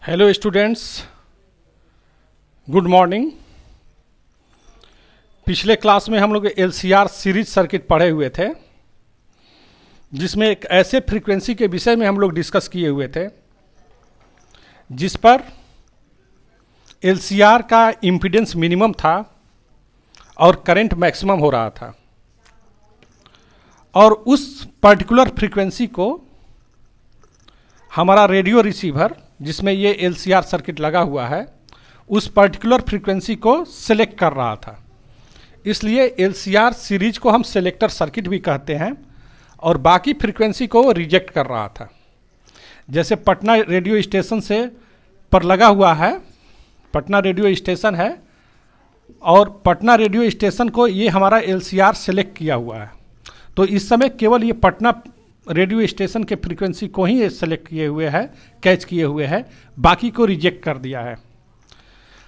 Hello students, good morning. पिछले class में हम लोग एलसीआर सीरीज सर्किट पढ़े हुए थे, जिसमें एक ऐसे फ्रीक्वेंसी के विषय में हम लोग डिस्कस किए हुए थे जिस पर एलसीआर का इम्पीडेंस मिनिमम था और करंट मैक्सिमम हो रहा था, और उस पर्टिकुलर फ्रीक्वेंसी को हमारा रेडियो रिसीवर जिसमें ये एलसीआर सर्किट लगा हुआ है उस पर्टिकुलर फ्रीक्वेंसी को सिलेक्ट कर रहा था। इसलिए एलसीआर सीरीज को हम सेलेक्टर सर्किट भी कहते हैं, और बाकी फ्रीक्वेंसी को रिजेक्ट कर रहा था। जैसे पटना रेडियो स्टेशन से पर लगा हुआ है, पटना रेडियो स्टेशन है और पटना रेडियो स्टेशन को ये हमारा एलसीआर सेलेक्ट किया हुआ है, तो इस समय केवल ये पटना रेडियो स्टेशन के फ्रीक्वेंसी को ही सेलेक्ट किए हुए है, कैच किए हुए है, बाकी को रिजेक्ट कर दिया है।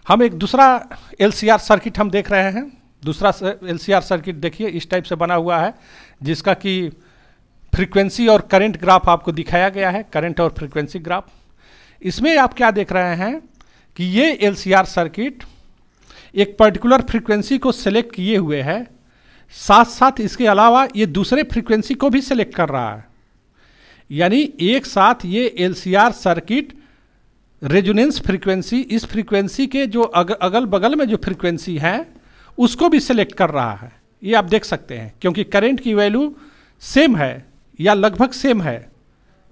हम एक दूसरा एलसीआर सर्किट हम देख रहे हैं। दूसरा एलसीआर सर्किट देखिए, इस टाइप से बना हुआ है, जिसका कि फ्रीक्वेंसी और करंट ग्राफ आपको दिखाया गया है, करंट और फ्रीक्वेंसी ग्राफ। इसमें आप क्या देख रहे हैं कि ये एलसीआर सर्किट एक पर्टिकुलर फ्रीक्वेंसी को सेलेक्ट किए हुए है, साथ साथ इसके अलावा ये दूसरे फ्रीक्वेंसी को भी सिलेक्ट कर रहा है। यानी एक साथ ये एलसीआर सर्किट रेजोनेंस फ्रीक्वेंसी, इस फ्रीक्वेंसी के जो अगल बगल में जो फ्रीक्वेंसी है उसको भी सिलेक्ट कर रहा है। ये आप देख सकते हैं, क्योंकि करंट की वैल्यू सेम है या लगभग सेम है,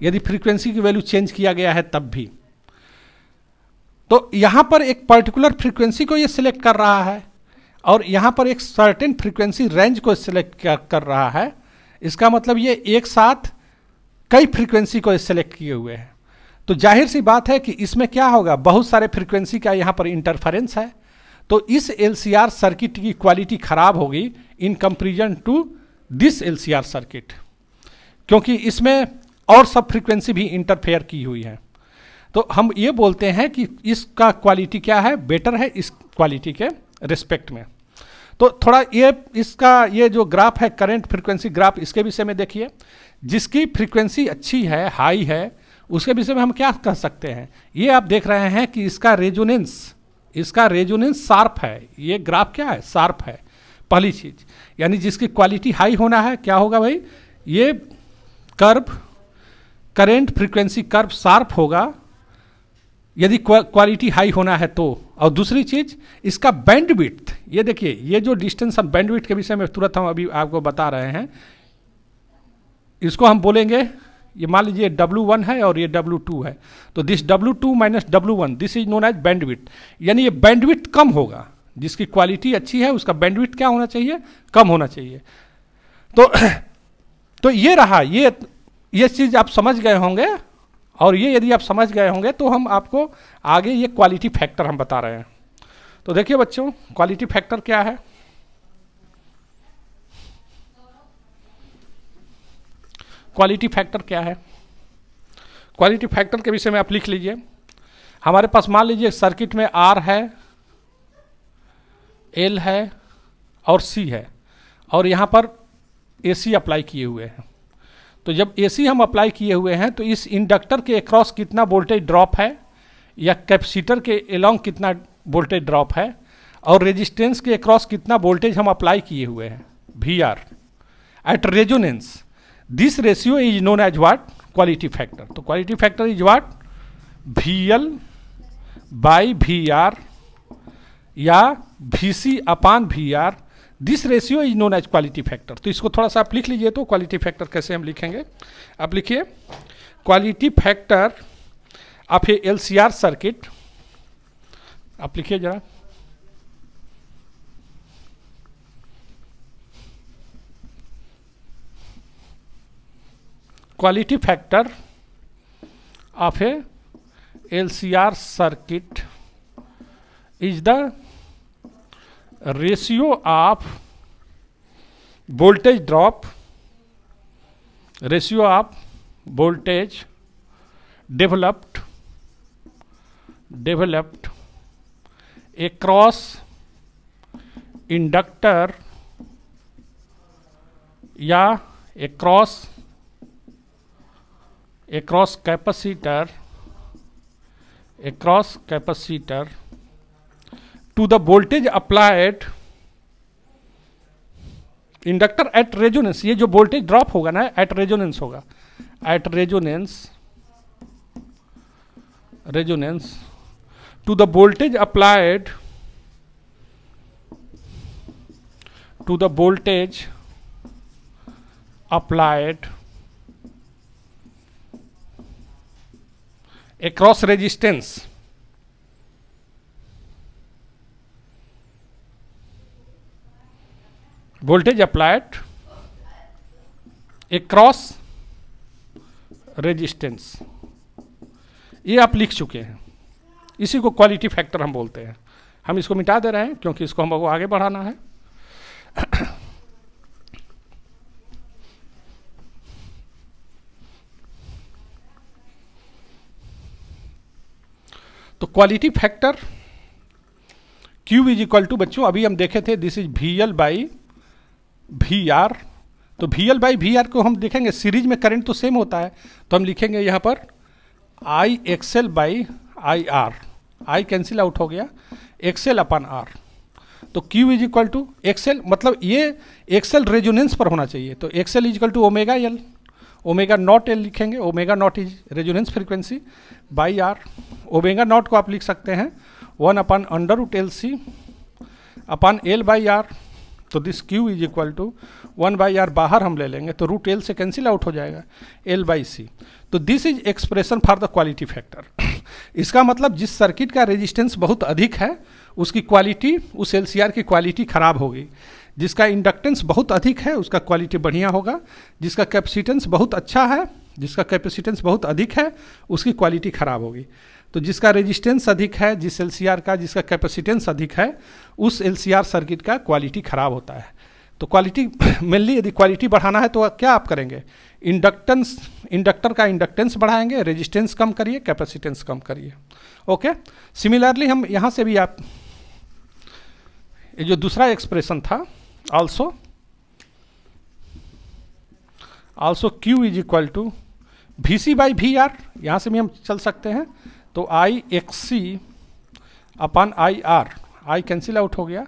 यदि फ्रीक्वेंसी की वैल्यू चेंज किया गया है तब भी। तो यहां पर एक पर्टिकुलर फ्रीक्वेंसी को ये सिलेक्ट कर रहा है और यहाँ पर एक सर्टेन फ्रीक्वेंसी रेंज को सिलेक्ट कर रहा है। इसका मतलब ये एक साथ कई फ्रीक्वेंसी को सिलेक्ट किए हुए हैं। तो जाहिर सी बात है कि इसमें क्या होगा, बहुत सारे फ्रीक्वेंसी का यहाँ पर इंटरफेरेंस है, तो इस एलसीआर सर्किट की क्वालिटी खराब होगी in comparison to this LCR circuit, क्योंकि इसमें और सब फ्रीक्वेंसी भी इंटरफेयर की हुई है। तो हम ये बोलते हैं कि इसका क्वालिटी क्या है, बेटर है इस क्वालिटी के रिस्पेक्ट में। तो थोड़ा ये जो ग्राफ है, करंट फ्रीक्वेंसी ग्राफ, इसके विषय में देखिए। जिसकी फ्रीक्वेंसी अच्छी है, हाई है, उसके विषय में हम क्या कह सकते हैं, ये आप देख रहे हैं कि इसका रेजोनेंस शार्प है। ये ग्राफ क्या है, शार्प है, पहली चीज। यानी जिसकी क्वालिटी हाई होना है, क्या होगा भाई, ये curve, current frequency curve sharp होगा यदि क्वालिटी हाई होना है तो। और दूसरी चीज, इसका बैंडविड्थ, ये देखिए, ये जो डिस्टेंस हम बैंडविड्थ के विषय में तुरंत हम अभी आपको बता रहे हैं, इसको हम बोलेंगे, ये मान लीजिए W1 है और ये W2 है, तो this W2 minus W1 this is known as bandwidth. यानी ये बैंडविड्थ कम होगा, जिसकी क्वालिटी अच्छी है उसका बैंडविड्थ क्या होना चाहिए, कम होना चाहिए। तो ये रहा, ये चीज आप समझ गए होंगे, और ये यदि आप समझ गए होंगे तो हम आपको आगे ये क्वालिटी फैक्टर हम बता रहे हैं। तो देखिए बच्चों, क्वालिटी फैक्टर क्या है। क्वालिटी फैक्टर क्या है, क्वालिटी फैक्टर के विषय में आप लिख लीजिए। हमारे पास मान लीजिए सर्किट में R है, L है और C है, और यहाँ पर AC अप्लाई किए हुए हैं। तो जब AC हम अप्लाई किए हुए हैं तो इस इंडक्टर के अक्रॉस कितना वोल्टेज ड्रॉप है, या कैपेसिटर के एलोंग कितना वोल्टेज ड्रॉप है, और रेजिस्टेंस के अक्रॉस कितना वोल्टेज हम अप्लाई किए हुए हैं, VR at resonance. This ratio is known as what, quality factor. तो quality factor is what, VL by VR या VC upon VR। This ratio is known as quality factor. तो इसको थोड़ा सा आप लिख लीजिए। तो क्वालिटी फैक्टर कैसे हम लिखेंगे, आप लिखिए quality factor of a LCR circuit. आप लिखिए जरा, quality factor of a LCR circuit is the ratio of voltage drop, ratio of voltage developed across inductor या across capacitor across capacitor to the voltage applied inductor at resonance, ये जो voltage drop होगा ना at resonance होगा, at resonance to the voltage applied across resistance voltage applied across resistance, ये आप लिख चुके हैं। इसी को क्वालिटी फैक्टर हम बोलते हैं। हम इसको मिटा दे रहे हैं क्योंकि इसको हमको आगे बढ़ाना है। तो quality factor Q is equal to, बच्चों अभी हम देखे थे this is VL by VR। तो VL बाई VR को हम देखेंगे सीरीज में करंट तो सेम होता है, तो हम लिखेंगे यहाँ पर I XL by IR, I cancel out हो गया, XL अपन R। तो Q is equal to XL, मतलब ये XL रेजोनेंस पर होना चाहिए, तो XL is equal to omega L, omega naught L लिखेंगे, omega naught is resonance frequency by R। Omega naught को आप लिख सकते हैं 1 upon under root LC upon L by R। तो this Q is equal to 1 by R, बाहर हम ले लेंगे तो रूट L से कैंसिल आउट हो जाएगा, L बाई C। तो this is expression for the quality factor. इसका मतलब जिस सर्किट का रेजिस्टेंस बहुत अधिक है उसकी क्वालिटी, उस LCR की क्वालिटी खराब होगी। जिसका इंडक्टेंस बहुत अधिक है उसका क्वालिटी बढ़िया होगा। जिसका कैपेसिटेंस बहुत अच्छा है, जिसका कैपेसिटेंस बहुत अधिक है उसकी क्वालिटी खराब होगी। तो जिसका रेजिस्टेंस अधिक है, जिस LCR का जिसका कैपेसिटेंस अधिक है, उस LCR सर्किट का क्वालिटी खराब होता है। तो क्वालिटी मेनली यदि क्वालिटी बढ़ाना है तो क्या आप करेंगे, इंडक्टर का इंडक्टेंस बढ़ाएंगे, रेजिस्टेंस कम करिए, कैपेसिटेंस कम करिए। ओके, सिमिलरली हम यहाँ से भी आप ये जो दूसरा एक्सप्रेशन था also Q is equal to VC by VR, यहाँ से भी हम चल सकते हैं। तो I XC upon IR, I cancel out हो गया,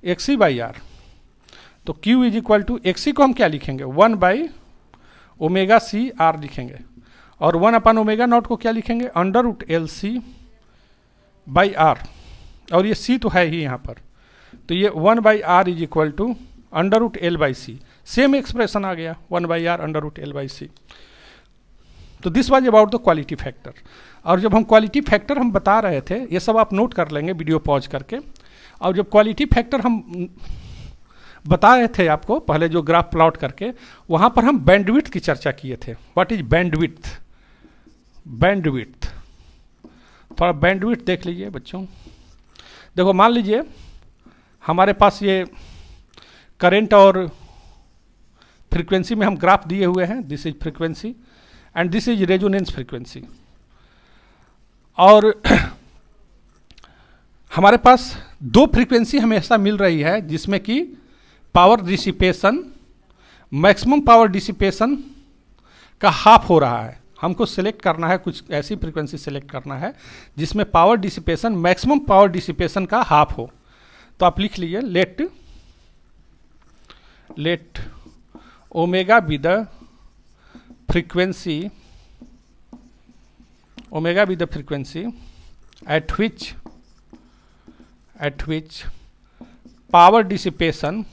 XC बाई R। तो Q is equal to XC को हम क्या लिखेंगे 1 बाई ओमेगा C R लिखेंगे, और 1 अपन ओमेगा नॉट को क्या लिखेंगे under root LC by R, और ये C तो है ही यहाँ पर, तो ये 1 by R is equal to under root L by C। Same expression आ गया 1 by R under root L by C। तो this was about the quality factor. और जब हम क्वालिटी फैक्टर हम बता रहे थे, ये सब आप नोट कर लेंगे वीडियो पॉज करके। और जब क्वालिटी फैक्टर हम बता रहे थे आपको पहले जो ग्राफ प्लॉट करके, वहाँ पर हम बैंडविड्थ की चर्चा किए थे। What is bandwidth? बैंडविड्थ, थोड़ा बैंडविड्थ देख लीजिए बच्चों। देखो मान लीजिए हमारे पास ये करंट और फ्रीक्वेंसी में हम ग्राफ दिए हुए हैं, this is frequency and this is resonance frequency. और हमारे पास दो फ्रीक्वेंसी हमेशा मिल रही है जिसमें कि power dissipation, maximum power dissipation का हाफ हो रहा है। हमको सिलेक्ट करना है, कुछ ऐसी फ्रीक्वेंसी सिलेक्ट करना है जिसमें power dissipation, maximum power dissipation का हाफ हो। तो आप लिख लीजिए let omega be the frequency, omega be the frequency at which power dissipation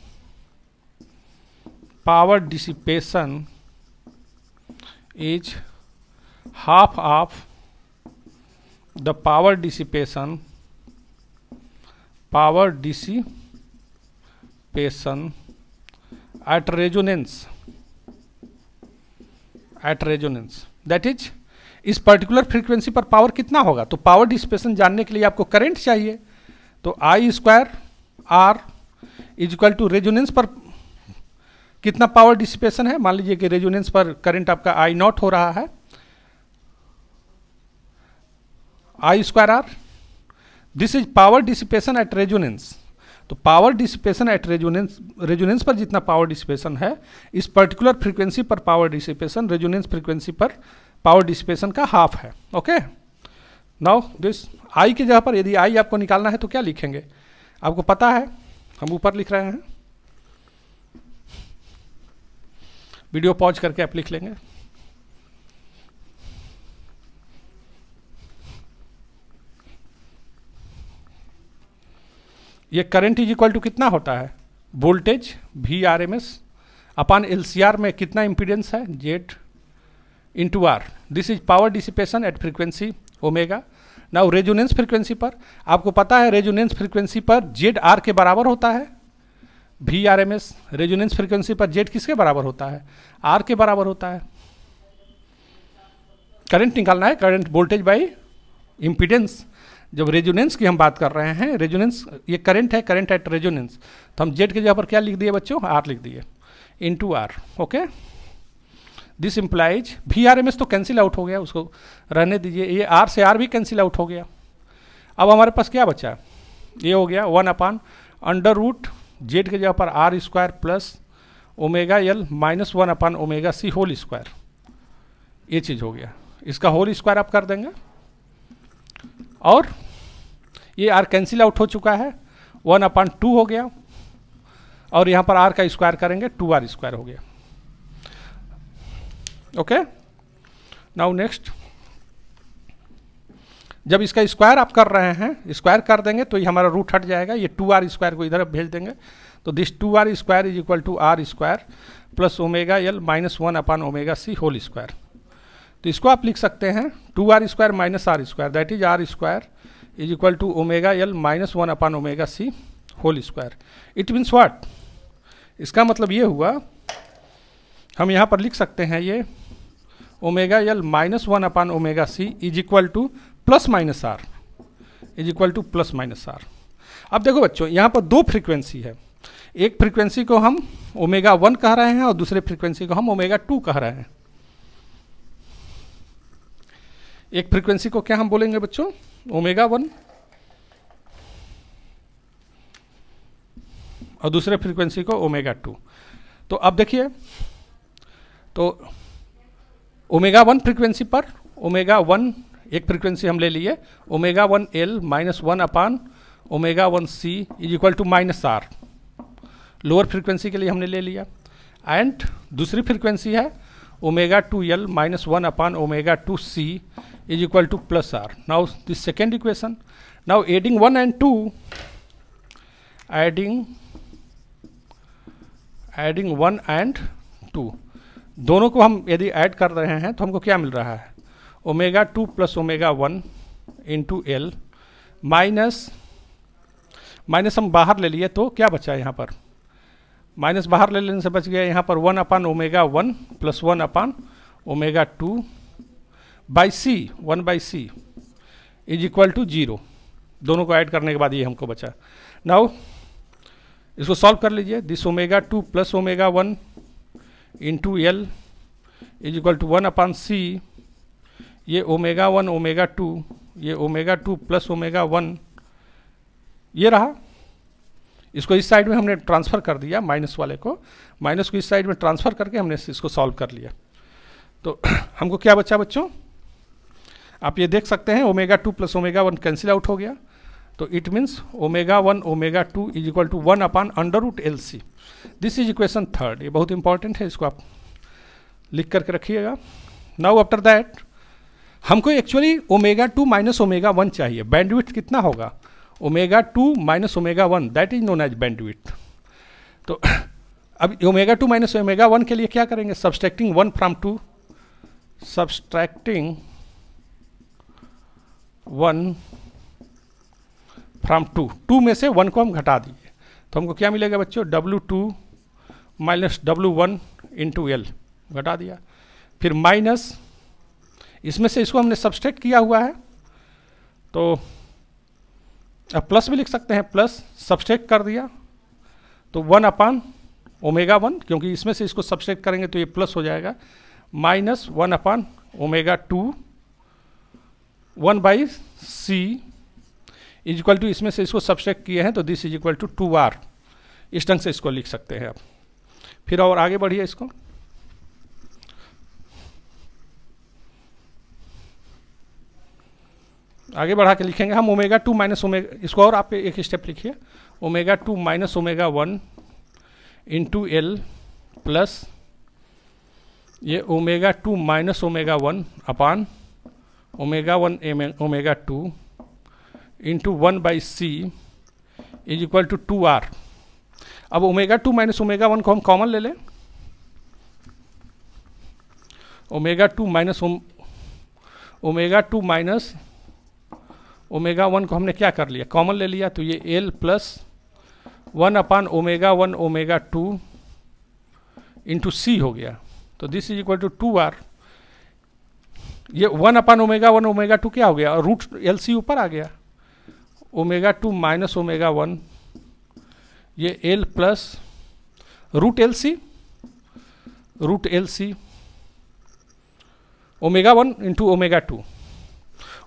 is half of the power dissipation at resonance, that is इस पर्टिकुलर फ्रीक्वेंसी पर power कितना होगा। तो पावर डिसिपेशन जानने के लिए आपको करंट चाहिए, तो I square R is equal to resonance पर कितना पावर डिसिपेशन है। मान लीजिए कि रेजोनेंस पर करंट आपका I नॉट हो रहा है, I square R, this is power dissipation at resonance. तो पावर डिसिपेशन एट रेजोनेंस पर जितना पावर डिसिपेशन है, इस पर्टिकुलर फ्रीक्वेंसी पर पावर डिसिपेशन रेजोनेंस फ्रीक्वेंसी पर पावर डिसिपेशन का हाफ है। ओके, नाउ दिस आई की जगह पर यदि आई आपको निकालना है तो क्या लिखेंगे, आपको पता है, हम ऊपर लिख रहे हैं, वीडियो पॉज करके आप लिख लेंगे। ये करंट इज इक्वल टू कितना होता है, voltage V R M S upon L C R में कितना इंपीडेंस है, Z into R. This is power dissipation at frequency omega. Now resonance frequency पर आपको पता है, रेजोनेंस फ्रीक्वेंसी पर जेड आर के बराबर होता है, V R M S. Resonance frequency पर जेड किसके बराबर होता है, आर के बराबर होता है। करंट निकालना है, करंट वोल्टेज बाई इंपीडेंस। जब रेजोनेंस की हम बात कर रहे हैं, रेजोनेंस ये करंट है, करंट एट रेजोनेंस, तो हम जेड के जगह पर क्या लिख दिए बच्चों, आर लिख दिए, into R. Okay, this implies V R M S तो कैंसिल आउट हो गया, उसको रहने दीजिए, ये आर से आर भी कैंसिल आउट हो गया। अब हमारे पास क्या बचा, ये हो गया 1 अपान अंडर रूट जेड के जगह पर R square plus omega L minus 1 upon omega C whole square, ये चीज़ हो गया। इसका होल स्क्वायर आप कर देंगे और ये आर कैंसिल आउट हो चुका है, 1 अपान 2 हो गया, और यहाँ पर आर का स्क्वायर करेंगे 2r स्क्वायर हो गया। ओके, नाउ नेक्स्ट, जब इसका स्क्वायर आप कर रहे हैं, स्क्वायर कर देंगे तो ये हमारा रूट हट जाएगा, ये 2r स्क्वायर को इधर भेज देंगे, तो this 2r square is equal to R square plus omega L minus 1 upon omega C whole square. तो इसको आप लिख सकते हैं 2r square minus R square, that is R square is equal to omega L minus 1 upon omega C whole square. It means what, इसका मतलब ये हुआ, हम यहाँ पर लिख सकते हैं ये omega L minus 1 upon omega C is equal to plus minus R, is equal to plus minus R. अब देखो बच्चों, यहाँ पर दो फ्रीक्वेंसी है, एक फ्रीक्वेंसी को हम ओमेगा 1 कह रहे हैं और दूसरे फ्रीक्वेंसी को हम ओमेगा 2 कह रहे हैं। एक फ्रीक्वेंसी को क्या हम बोलेंगे बच्चों, ओमेगा 1, और दूसरे फ्रीक्वेंसी को ओमेगा 2। तो अब देखिए, तो ओमेगा 1 फ्रीक्वेंसी पर ओमेगा 1 एक फ्रीक्वेंसी हम ले लिए, omega 1 L minus 1 upon omega 1 C is equal to minus R, lower frequency के लिए हमने ले लिया। एंड दूसरी फ्रीक्वेंसी है omega 2 L minus 1 upon omega 2 C is equal to plus R. Now this second equation, now adding 1 and 2, adding 1 and 2, दोनों को हम यदि ऐड कर रहे हैं तो हमको क्या मिल रहा है, omega 2 plus omega 1 into L minus हम बाहर ले लिए तो क्या बचा यहाँ पर, माइनस बाहर ले लेने से बच गया यहाँ पर 1 upon omega 1 plus 1 upon omega 2 by C, 1 by C is equal to 0। दोनों को ऐड करने के बाद ये हमको बचा। नाउ इसको सॉल्व कर लीजिए, this omega 2 plus omega 1 into L is equal to 1 upon C, ये ओमेगा 1 ओमेगा 2, ये ओमेगा 2 प्लस ओमेगा 1, ये रहा। इसको इस साइड में हमने ट्रांसफ़र कर दिया, माइनस वाले को, माइनस को इस साइड में ट्रांसफ़र करके हमने इसको सॉल्व कर लिया। तो हमको क्या बचा बच्चों, आप ये देख सकते हैं omega 2 plus omega 1 cancel out हो गया, तो it means omega 1 omega 2 is equal to 1 upon under root L C. This is equation third, ये बहुत इंपॉर्टेंट है, इसको आप लिख करके रखिएगा। नाउ आफ्टर दैट हमको एक्चुअली ओमेगा 2 माइनस ओमेगा 1 चाहिए, बैंडविड्थ कितना होगा, omega 2 minus omega 1, that is known as bandwidth. तो अब ओमेगा 2 माइनस ओमेगा 1 के लिए क्या करेंगे, सब्सट्रैक्टिंग 1 फ्रॉम 2, सब्सट्रैक्टिंग 1 फ्रॉम 2 में से 1 को हम घटा दिए, तो हमको क्या मिलेगा बच्चों, W2 minus W1 into L, घटा दिया। फिर माइनस इसमें से इसको हमने सब्सट्रैक्ट किया हुआ है, तो अब प्लस भी लिख सकते हैं, प्लस सब्सट्रैक्ट कर दिया तो 1 अपान ओमेगा 1, क्योंकि इसमें से इसको सब्सट्रैक्ट करेंगे तो ये प्लस हो जाएगा, minus 1 upon omega 2 1 by C is equal to, इसमें से इसको सब्सट्रैक्ट किए हैं तो this is equal to 2r। इस ढंग से इसको लिख सकते हैं आप। फिर और आगे बढ़िए इसको, आगे बढ़ा के लिखेंगे हम ओमेगा 2 माइनस ओमेगा, इसको और आप एक स्टेप लिखिए, omega 2 minus omega 1 into L plus ये omega 2 minus omega 1 upon omega 1 omega 2 into 1 by C is equal to 2r। अब ओमेगा 2 माइनस ओमेगा 1 को हम कॉमन ले लें, ओमेगा 2 माइनस ओमेगा 1 को हमने क्या कर लिया, कॉमन ले लिया, तो ये L plus 1 upon omega 1 omega 2 into C हो गया, तो this is equal to 2r। ये 1 अपान ओमेगा 1 ओमेगा 2 क्या हो गया, और रूट एल सी ऊपर आ गया, ओमेगा 2 माइनस ओमेगा 1 ये L plus root L C omega 1 into omega 2,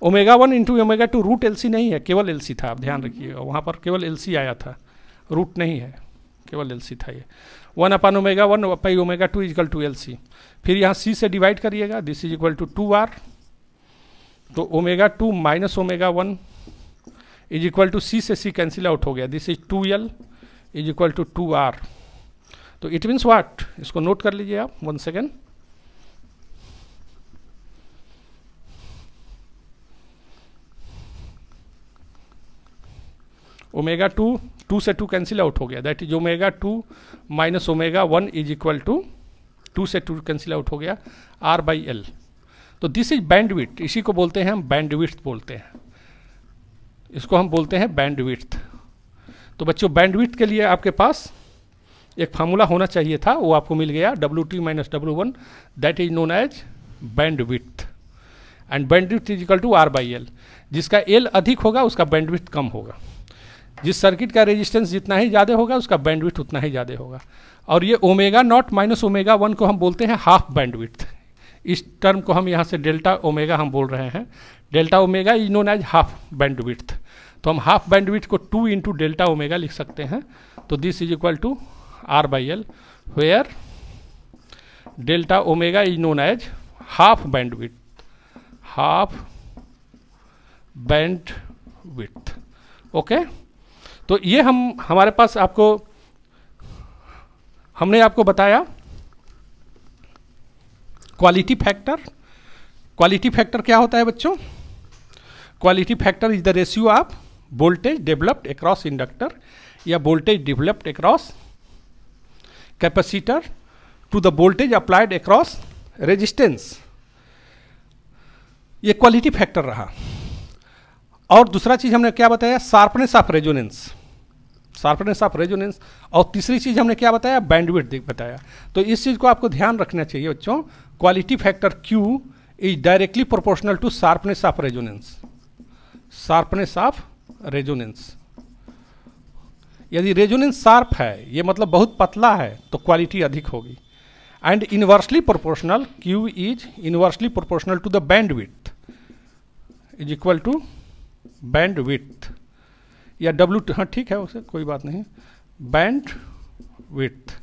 omega 1 into omega 2 root L C नहीं है, केवल एल सी था, आप ध्यान रखिएगा, वहाँ पर केवल एल सी आया था, रूट नहीं है, केवल एल सी था ये। 1 upon omega 1 by omega 2 is equal to L C, फिर यहाँ सी से डिवाइड करिएगा, this is equal to 2r, तो omega 2 minus omega 1 is equal to C से सी कैंसिल आउट हो गया, this is 2l is equal to 2r। तो it means what, इसको नोट कर लीजिए आप 1 सेकेंड, ओमेगा 2 से 2 कैंसिल आउट हो गया, that is omega 2 minus omega 1 is equal to 2 से 2 कैंसिल आउट हो गया r बाई एल। तो दिस इज बैंडविड्थ, इसी को बोलते हैं हम बैंडविड्थ बोलते हैं, इसको हम बोलते हैं बैंडविड्थ। तो बच्चों बैंडविड्थ के लिए आपके पास एक फार्मूला होना चाहिए था, वो आपको मिल गया, W2 minus W1 that is known as bandwidth, and bandwidth is equal to r by L. जिसका एल अधिक होगा उसका बैंडविड्थ कम होगा, जिस सर्किट का रेजिस्टेंस जितना ही ज़्यादा होगा उसका बैंडविड्थ उतना ही ज़्यादा होगा। और ये ओमेगा नॉट माइनस ओमेगा 1 को हम बोलते हैं हाफ बैंडविड्थ, इस टर्म को हम यहाँ से डेल्टा ओमेगा हम बोल रहे हैं, delta omega is known as half bandwidth, तो हम हाफ बैंडविड्थ को 2 इंटू डेल्टा ओमेगा लिख सकते हैं, तो this is equal to r by L, where delta omega is known as half bandwidth, half bandwidth. Okay, तो ये हमारे पास हमने आपको बताया क्वालिटी फैक्टर। क्वालिटी फैक्टर क्या होता है बच्चों, quality factor is the ratio of voltage developed across inductor या voltage developed across capacitor to the voltage applied across resistance, ये क्वालिटी फैक्टर रहा। और दूसरा चीज हमने क्या बताया, sharpness of resonance, sharpness of resonance, और तीसरी चीज हमने क्या बताया, बैंडविड्थ बताया। तो इस चीज को आपको ध्यान रखना चाहिए बच्चों, quality factor Q is directly proportional to sharpness of resonance, sharpness of resonance. यदि रेजोनेंस शार्प है, ये मतलब बहुत पतला है, तो क्वालिटी अधिक होगी, and inversely proportional, Q is inversely proportional to the bandwidth is equal to bandwidth या W, हाँ ठीक है, उसे कोई बात नहीं, बैंडविड्थ।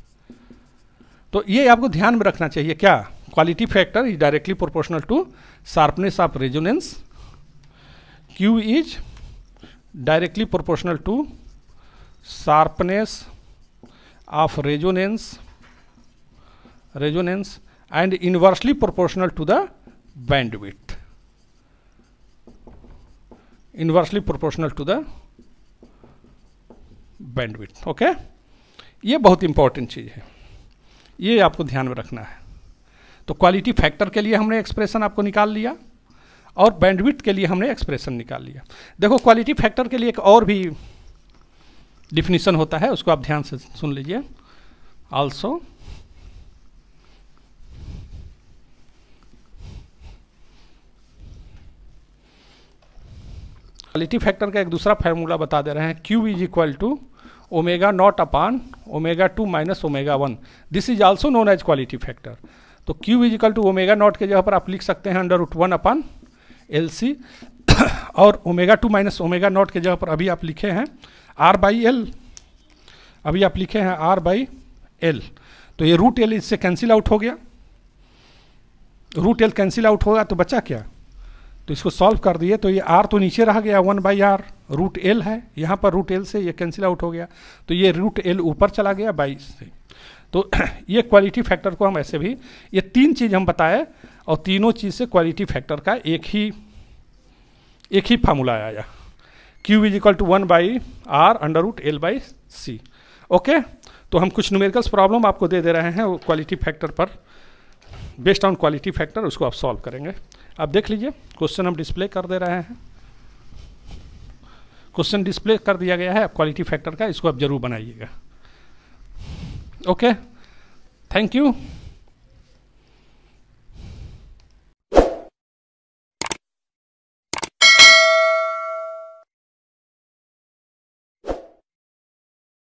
तो ये आपको ध्यान में रखना चाहिए, क्या, quality factor is directly proportional to sharpness of resonance, Q is directly proportional to sharpness of resonance and inversely proportional to the bandwidth, inversely proportional to the bandwidth. Okay, ये बहुत इंपॉर्टेंट चीज़ है, ये आपको ध्यान में रखना है। तो क्वालिटी फैक्टर के लिए हमने एक्सप्रेशन आपको निकाल लिया, और बैंडविड्थ के लिए हमने एक्सप्रेशन निकाल लिया। देखो क्वालिटी फैक्टर के लिए एक और भी डिफिनीशन होता है, उसको आप ध्यान से सुन लीजिए। आल्सो क्वालिटी फैक्टर का एक दूसरा फार्मूला बता दे रहे हैं, Q is equal to omega nought upon omega 2 minus omega 1, this is also known as quality factor. तो Q is equal to omega nought के जगह पर आप लिख सकते हैं √1 अपान LC, और ओमेगा 2 माइनस ओमेगा नॉट के जगह पर अभी आप लिखे हैं R बाई एल, अभी आप लिखे हैं R बाई एल, तो ये √L इससे कैंसिल आउट हो गया, √L कैंसिल आउट होगा तो बचा क्या, तो इसको सॉल्व कर दिए तो ये आर तो नीचे रह गया 1/r, रूट एल है यहाँ पर, रूट एल से ये कैंसिल आउट हो गया, तो ये रूट एल ऊपर चला गया 22 से। तो ये क्वालिटी फैक्टर को हम ऐसे भी, ये 3 चीज़ हम बताए और तीनों चीज़ से क्वालिटी फैक्टर का एक ही फार्मूला आया, Q = 1/r √L/c। ओके, तो हम कुछ न्यूमेरिकल्स प्रॉब्लम आपको दे रहे हैं वो क्वालिटी फैक्टर पर, बेस्ड ऑन क्वालिटी फैक्टर, उसको आप सॉल्व करेंगे। आप देख लीजिए, क्वेश्चन हम डिस्प्ले कर दे रहे हैं, क्वेश्चन डिस्प्ले कर दिया गया है आप क्वालिटी फैक्टर का, इसको आप जरूर बनाइएगा। Okay, thank you.